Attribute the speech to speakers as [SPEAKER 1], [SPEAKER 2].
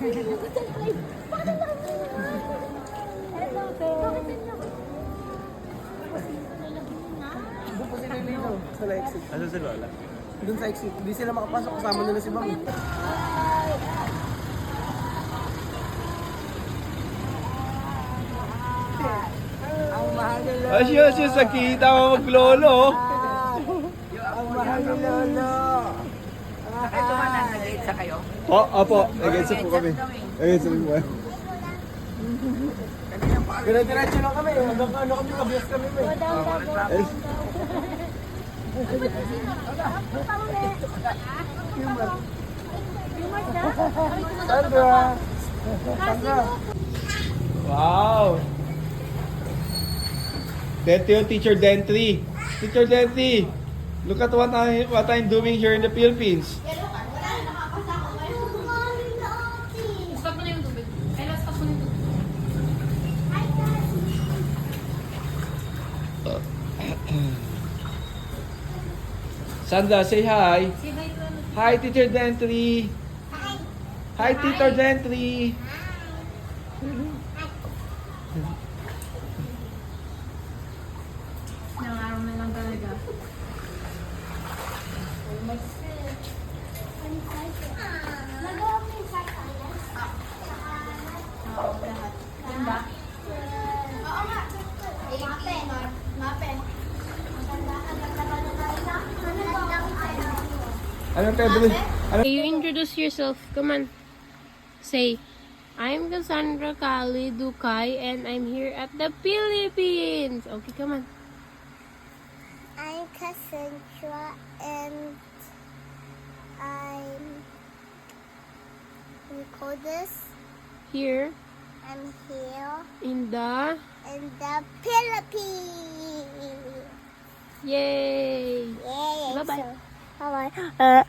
[SPEAKER 1] Doon po sila nila sa exit.
[SPEAKER 2] Ano si Lola?
[SPEAKER 1] Doon sa exit. Hindi sila makapasok. Kasama nila si Mami. Ang mahal ni Lolo.
[SPEAKER 2] Asya, sa kita mo maglolo.
[SPEAKER 1] Ang mahal ni Lolo.
[SPEAKER 3] Ito man ang nag-gate sa kayo.
[SPEAKER 2] Opo. Nag-gets po kami. Nag-gets po.
[SPEAKER 1] Dire-diretso lang kami. Hanggang ano kami, kabias kami. Sandra! Sandra!
[SPEAKER 2] Wow! Dentry yung Teacher Dentry. Teacher Dentry, look at what I'm doing here in the Philippines.
[SPEAKER 4] Stop mo na yung tubig. Ella, stop mo na yung tubig.
[SPEAKER 2] Sandra, say hi.
[SPEAKER 4] Say hi to ano.
[SPEAKER 2] Hi, Teacher Dentry. Hi, Teacher Dentry.
[SPEAKER 4] Ilang araw na lang talaga. Oo, lahat. Yan ba?
[SPEAKER 5] Oo nga. Mapen. Mapen.
[SPEAKER 2] Anong table?
[SPEAKER 6] Okay, you introduce yourself. Come on. Say, I'm Cassandra Kali Dukai and I'm here at the Philippines. Okay, come on.
[SPEAKER 5] I'm Cassandra and we call this.
[SPEAKER 6] Here
[SPEAKER 5] I'm here
[SPEAKER 6] in the...
[SPEAKER 5] in the Philippines.
[SPEAKER 6] Yay!
[SPEAKER 5] Yay!
[SPEAKER 6] Bye-bye.
[SPEAKER 5] So, bye-bye.